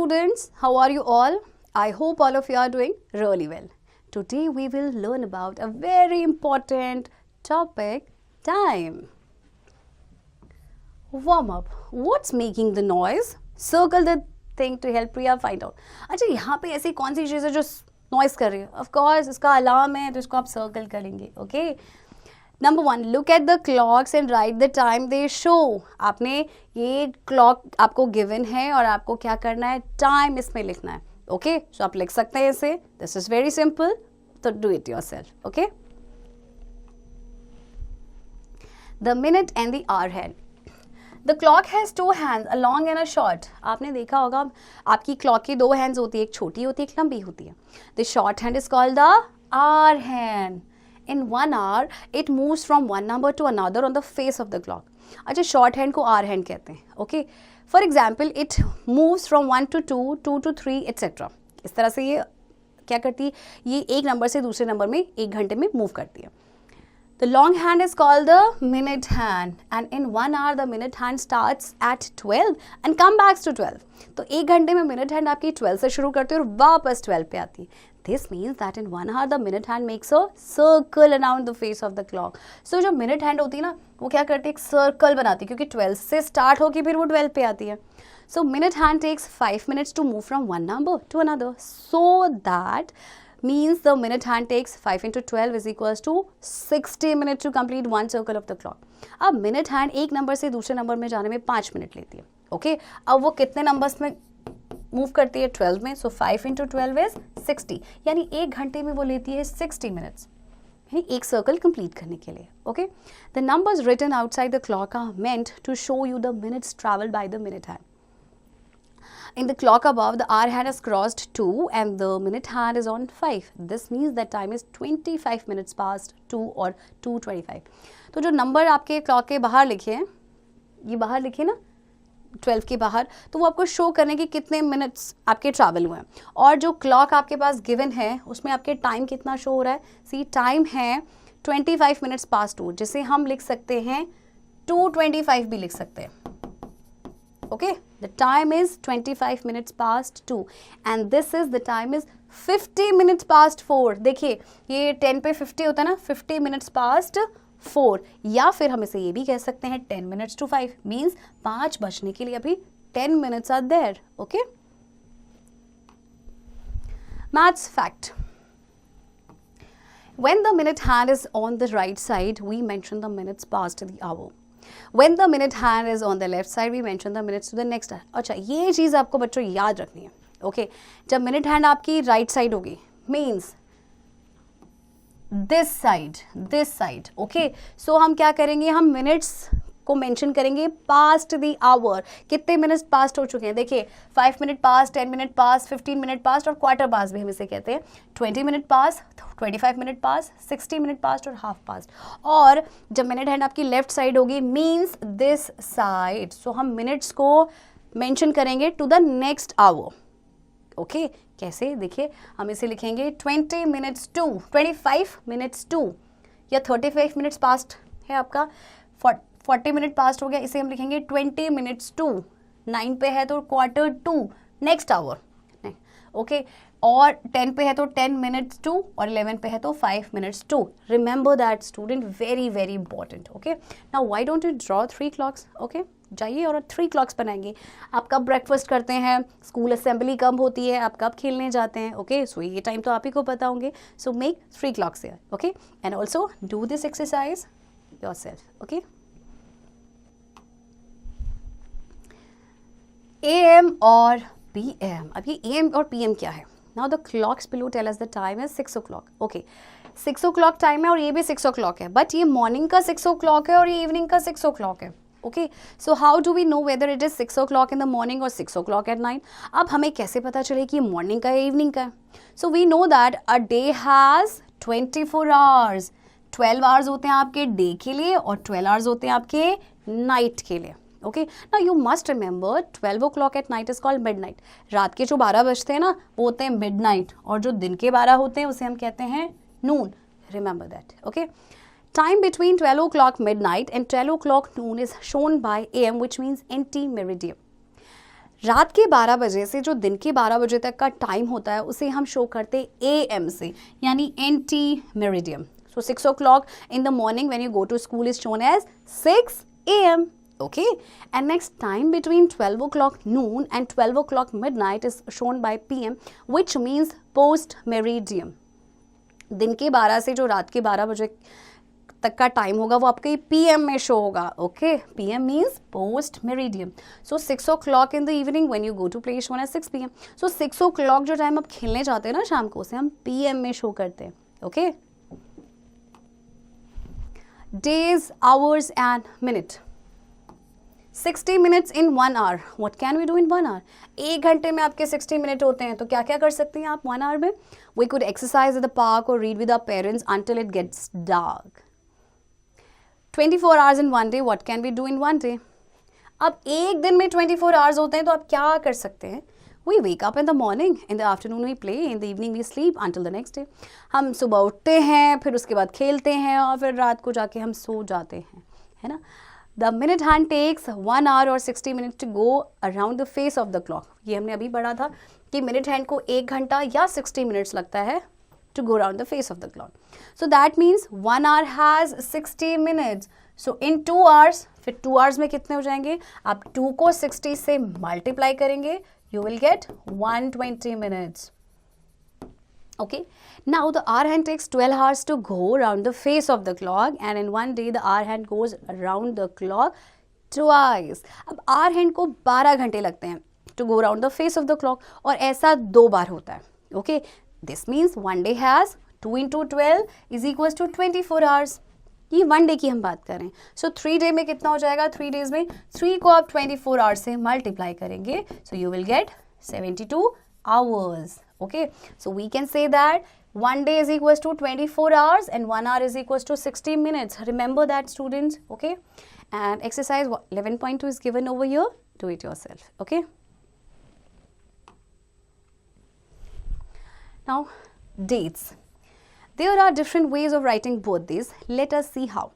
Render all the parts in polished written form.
students, how are you all? I hope all of you are doing really well. Today we will learn about a very important topic, time. Warm up. What's making the noise? Circle the thing to help Priya find out. अच्छा यहाँ पे ऐसी कौन सी चीज़ है जो noise कर रही है? Of course इसका अलार्म है तो इसको आप सर्कल करेंगे. Okay. Number 1, look at the clocks and write the time they show. आपने ये क्लॉक आपको गिवन है और आपको क्या करना है, टाइम इसमें लिखना है. ओके, सो आप लिख सकते हैं इसे. दिस इज वेरी सिंपल, तो do it yourself. Okay, the minute and the hour hand. The clock has 2 hands, a long and a short. आपने देखा होगा आपकी क्लॉक की 2 हैंड्स होती है, एक छोटी होती है, एक लंबी होती है. The short hand is called the hour hand. In 1 hour, it moves from one number to another on the face of the clock. अच्छा, शॉर्ट हैंड को आवर हैंड कहते हैं. Okay, for example it moves from 1 to 2, 2 to 3 etcetera. इस तरह से ये क्या करती है, ये एक नंबर से दूसरे नंबर में 1 घंटे में मूव करती है. The long hand is called the minute hand, and in 1 hour the minute hand starts at 12 and come back to 12. तो 1 घंटे में minute hand आपकी 12 से शुरू करती है और वापस 12 पे आती है. This means that in 1 hour the minute hand makes a circle around the face of the clock. So जो minute hand होती है ना, वो क्या करती है, एक सर्कल बनाती है, क्योंकि 12 से स्टार्ट होकर फिर वो 12 पे आती है. So minute hand takes 5 minutes to move from one number to another. So that means the minute hand takes 5 into 12 is equals to 60 minutes to complete one circle of the clock. अब minute hand एक number से दूसरे number में जाने में 5 minute लेती है. Okay, अब वो कितने नंबर्स में मूव करती है, 12 में. सो 5 into 12 is 60, यानी 1 घंटे में वो लेती है 60 मिनट्स, यानी एक सर्कल कंप्लीट करने के लिए. Okay, the numbers written outside the clock are meant to show you the minutes travelled by the minute hand. In the clock above, the hour hand has crossed 2 and the minute hand is on 5. This means that time is 25 minutes past 2 or 2:25. तो जो number आपके clock के बाहर लिखे हैं, ये बाहर लिखे ना 12 के बाहर, तो वो आपको शो करने की कितने मिनट्स आपके ट्रैवल हुए हैं. और जो क्लॉक आपके पास गिवन है उसमें आपके टाइम कितना शो हो रहा है. सी, टाइम है 25 मिनट्स पास्ट 2, जिसे हम लिख सकते हैं 2:25 भी लिख सकते हैं. Okay, the time is 25 minutes past 2 and this is the time is 50 minutes past 4. देखिए ये 10 पे 50 होता है ना, 50 minutes past 4, या फिर हम इसे ये भी कह सकते हैं 10 minutes to 5 means 5 बजने के लिए अभी 10 minutes are there. Okay, maths fact. When the minute hand is on the right side, we mention the minutes past the hour. When the minute hand is on the left side, we mention the minutes to the next hour. अच्छा, ये चीज़ आपको बच्चों याद रखनी है. Okay, जब minute hand आपकी right side होगी मीन्स दिस साइड. ओके, सो हम क्या करेंगे, हम मिनट्स को मेंशन करेंगे पास्ट द आवर. कितने मिनट्स पास्ट हो चुके हैं, देखिए 5 minute past, 10 minute past, 15 minute past और क्वार्टर पास्ट भी हम इसे कहते हैं. 20 minute past, 25 minute past, 60 minute past और हाफ पास्ट. और जब मिनट हैंड आपकी लेफ्ट साइड होगी मीन्स दिस साइड, सो हम मिनट्स को मेंशन करेंगे to the next hour. Okay, कैसे, देखिए हम इसे लिखेंगे 20 मिनट्स टू 25 मिनट्स टू, या 35 मिनट्स पास्ट है आपका, 40 मिनट पास्ट हो गया, इसे हम लिखेंगे 20 मिनट्स टू. 9 पे है तो quarter to next hour. Okay, और 10 पे है तो 10 मिनट्स टू और 11 पे है तो 5 minutes to. Remember that student, very very important. Okay, now why don't you draw 3 clocks. Okay, जाइए और 3 क्लॉक्स बनाएंगे. आप कब ब्रेकफास्ट करते हैं, स्कूल असेंबली कब होती है, आप कब खेलने जाते हैं. ओके, सो ये टाइम तो आप ही को पता होंगे. So make 3 clocks here. Okay, and also do this exercise yourself. Okay, AM और PM. अब ये AM और PM क्या है. Now the clocks below tell us the time is 6 o'clock. Okay, 6 o'clock time है और ये भी 6 o'clock है, बट ये मॉर्निंग का 6 o'clock है और ये इवनिंग का 6 o'clock है. Okay, so how do we know whether it is 6 o'clock in the morning और 6 o'clock एट नाइट. अब हमें कैसे पता चले कि ये मॉर्निंग का है इवनिंग का है. So we know that a day has 24 hours. 12 hours होते हैं आपके डे के लिए और 12 hours होते हैं आपके नाइट के लिए. ओके, ना you must remember 12 o'clock at night is called mid night. रात के जो 12 बजते हैं ना वो होते हैं मिड नाइट, और जो दिन के 12 होते हैं उसे हम कहते हैं noon. Remember that. Okay, time between 12 o'clock midnight and 12 o'clock noon is shown by AM, which means anti-meridian. रात के 12 बजे से जो दिन के 12 बजे तक का टाइम होता है उसे हम शो करते हैं AM से, यानी anti meridiem. So 6 o'clock in the morning when you go to school is shown as 6 AM. Okay, and next time between 12 o'clock noon and 12 o'clock midnight is shown by PM, which means post meridium. दिन के 12 से जो रात के 12 बजे तक का time होगा वो आपके PM में शो होगा. Okay, PM means post meridium. So 6 o'clock in the evening when you go to play is shown as 6 PM. So 6 o'clock जो टाइम आप खेलने जाते हैं ना शाम को, उसे हम PM में शो करते हैं. Okay, days, hours and minute. 60 minutes in 1 hour. What can we do in 1 hour? 1 घंटे में आपके 60 मिनट होते हैं, तो क्या क्या कर सकते हैं आप 1 hour में? We could exercise at the park or read with our parents until it gets dark. 24 hours in 1 day. What can we do in 1 day? अब एक दिन में 24 hours होते हैं, तो आप क्या कर सकते हैं? We wake up in the morning, in the afternoon we play, in the evening we sleep until the next day. हम सुबह उठते हैं, फिर उसके बाद खेलते हैं और फिर रात को जाके हम सो जाते हैं, है ना? The minute hand takes 1 hour or 60 minutes to go around the face of the clock. ये हमने अभी पढ़ा था कि मिनट हैंड को 1 घंटा या 60 मिनट्स लगता है to go around the face of the clock. So that means 1 hour has 60 minutes. So in 2 hours, फिर 2 hours में कितने हो जाएंगे? आप 2 को 60 से मल्टीप्लाई करेंगे, you will get 120 minutes. Okay, now the hour hand takes 12 hours to go around the face of the clock, and in 1 day the hour hand goes around the clock twice. अब hour hand को 12 घंटे लगते हैं to go around the face of the clock, और ऐसा 2 बार होता है. Okay, this means 1 day has 2 into 12 is equals to 24 hours. ये 1 डे की हम बात कर रहे हैं. सो 3 डे में कितना हो जाएगा? 3 डेज में 3 को आप 24 आवर्स से मल्टीप्लाई करेंगे, so you will get 72 hours. Okay, so we can say that 1 day is equals to 24 hours and 1 hour is equals to 60 minutes. Remember that, students. Okay, and exercise 11.2 is given over here. Do it yourself. Okay, now dates. There are different ways of writing birthdays. Let us see how.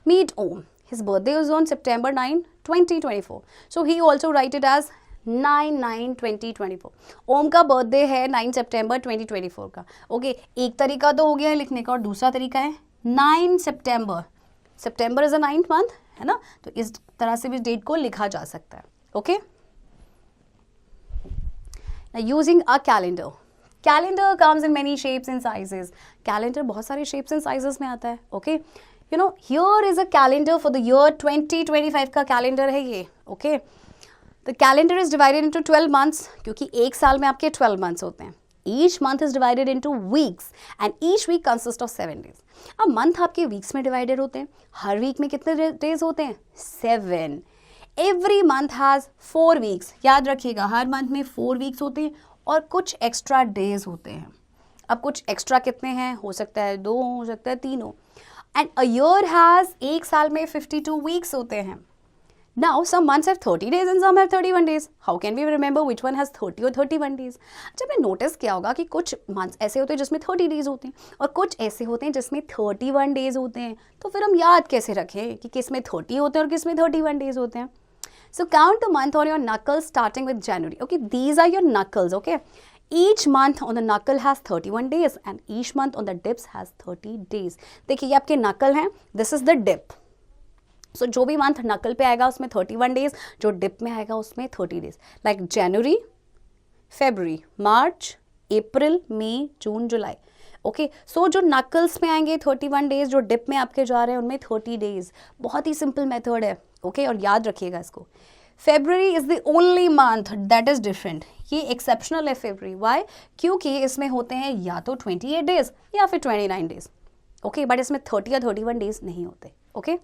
Meet Om. His birthday was on September 9, 2024. So he also write it as 9/9/2024. ओम का birthday है 9 सितंबर 2024 का. Okay, एक तरीका तो हो गया है लिखने का, और दूसरा तरीका है 9 सितंबर. सितंबर इज अ 9th month, है ना? तो इस तरह से भी डेट को लिखा जा सकता है. Okay, using a calendar. Calendar comes in many shapes and sizes. Calendar बहुत सारे शेप्स एंड साइजेस में आता है. Okay, you know here is a calendar for the year 2025 का कैलेंडर है ये. Okay, the calendar is divided into 12 months, क्योंकि एक साल में आपके 12 मंथ्स होते हैं. Each month is divided into weeks and each week consist of 7 days. अब मंथ आपके वीक्स में डिवाइडेड होते हैं. हर वीक में कितने डेज होते हैं? 7. Every month has 4 weeks. याद रखिएगा, हर मंथ में 4 weeks होते हैं और कुछ एक्स्ट्रा डेज होते हैं. अब कुछ एक्स्ट्रा कितने हैं? हो सकता है 2, हो सकता है 3 हो. एंड अ ईयर हैज, एक साल में 52 weeks होते हैं. Now some months have 30 days and some have 31 days. How can we remember which one has 30 और 31 days? जब मैं नोटिस किया होगा कि कुछ मंथ्स ऐसे होते हैं जिसमें 30 days होते हैं और कुछ ऐसे होते हैं जिसमें 31 days होते हैं, तो फिर हम याद कैसे रखें कि किस में 30 होते हैं और किस में 31 days होते हैं? So count the month on your knuckles starting with January. Okay, these are your knuckles. Okay, each month on the knuckle has 31 days and each month on the dips has 30 days. देखिए ये आपके knuckle हैं. This is the dip. So जो भी month knuckle पे आएगा उसमें 31 days, जो dip में आएगा उसमें 30 days. Like January, February, March, April, May, June, July. Okay, so जो नकल्स में आएंगे 31 days, जो डिप में आपके जा रहे हैं उनमें 30 days. बहुत ही सिंपल मेथड है. ओके, और याद रखिएगा इसको. February is the only month that is different. ये एक्सेप्शनल है फेब्रुवरी. वाई? क्योंकि इसमें होते हैं या तो 28 days या फिर 29 days. ओके, बट इसमें 30 या 31 days नहीं होते. ओके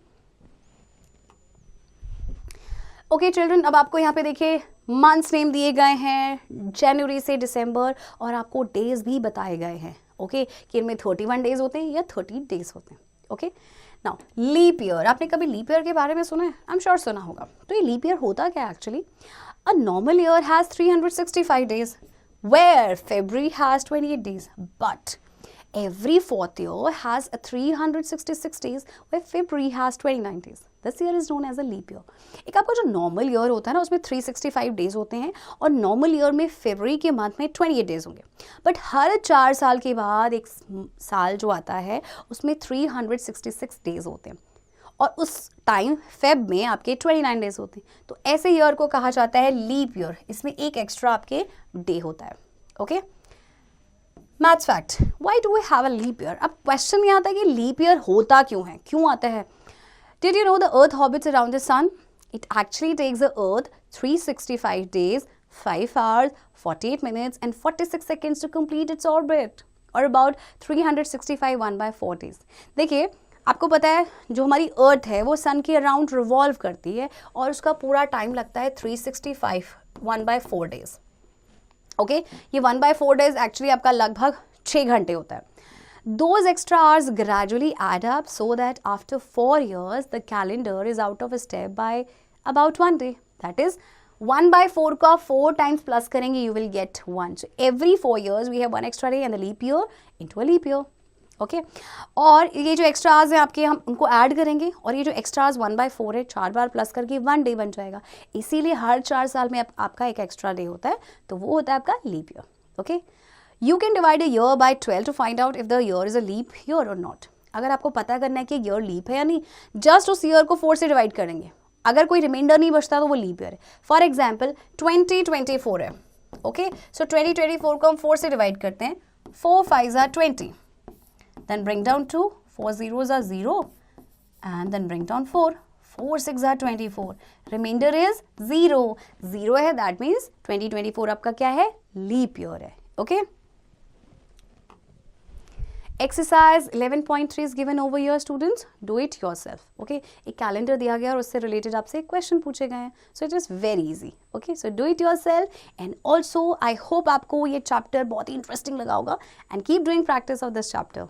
ओके चिल्ड्रन, अब आपको यहाँ पे देखिए मंथ्स नेम दिए गए हैं जनवरी से दिसंबर, और आपको डेज भी बताए गए हैं. ओके, कि इनमें 31 days होते हैं या 30 days होते हैं. Okay, now leap year. आपने कभी लीप ईयर के बारे में सुना है? आई एम श्योर सुना होगा. तो ये लीप ईयर होता क्या actually? A normal year has 365 days, where February has 28 days, but Every fourth year has a 366 days where February has 29 days. This year is known as a leap year. एक आपका जो normal year होता है ना उसमें 365 days होते हैं और नॉर्मल ईयर में फरवरी के मंथ में 28 डेज होंगे. बट हर 4 साल के बाद एक साल जो आता है उसमें 366 डेज होते हैं और उस टाइम फेब में आपके 29 डेज होते हैं. तो ऐसे ईयर को कहा जाता है लीप ईयर. इसमें एक एक्स्ट्रा आपके डे होता है. Okay, maths fact, why do we have a leap year. अब क्वेश्चन ये आता है कि लीप ईयर होता क्यों है, क्यों आता है. Did you know the earth orbits around the sun. It actually takes the earth 365 days, 5 hours, 48 minutes and 46 seconds to complete its orbit, or about 365 1/4 days. देखिए, आपको पता है जो हमारी अर्थ है वो सन के अराउंड रिवॉल्व करती है और उसका पूरा टाइम लगता है 365 1/4 days. ओके, ये 1/4 days एक्चुअली आपका लगभग 6 घंटे होता है. Those extra hours gradually add up so that after 4 years the calendar is out of step by about 1 day. That is 1/4 का 4 times plus करेंगे you will get 1. So every 4 years we have 1 extra day and the leap year into a leap year. Okay, और ये जो extra hours हैं आपके हम उनको add करेंगे और ये जो एक्स्ट्रा आवर्स 1/4 है 4 बार प्लस करके 1 डे बन जाएगा. इसीलिए हर 4 साल में आपका एक एक्स्ट्रा डे होता है तो वो होता है आपका leap year. Okay, you can divide a year by 12 to find out if the year is a leap year और नॉट. अगर आपको पता करना है कि ईयर लीप है या नहीं, जस्ट उस ईयर को 4 से डिवाइड करेंगे. अगर कोई रिमाइंडर नहीं बचता तो वो लीप ईयर है. फॉर एग्जाम्पल 2024 है. ओके, सो 2024 को हम 4 से डिवाइड करते हैं. 4 5s are 20. Then bring down 2, 4 zeros are 0, and then bring down 4, 4 6 are 24. Remainder is 0. 0 है, that means 2024 आपका क्या है, लीप ईयर है. Okay, exercise 11.3 is given over here students. Do it yourself. Okay, एक कैलेंडर दिया गया और उससे रिलेटेड आपसे क्वेश्चन पूछे गए हैं. So it is very easy. Okay, so do it yourself and also I hope आपको ये चैप्टर बहुत ही इंटरेस्टिंग लगा होगा. And keep doing practice of this chapter.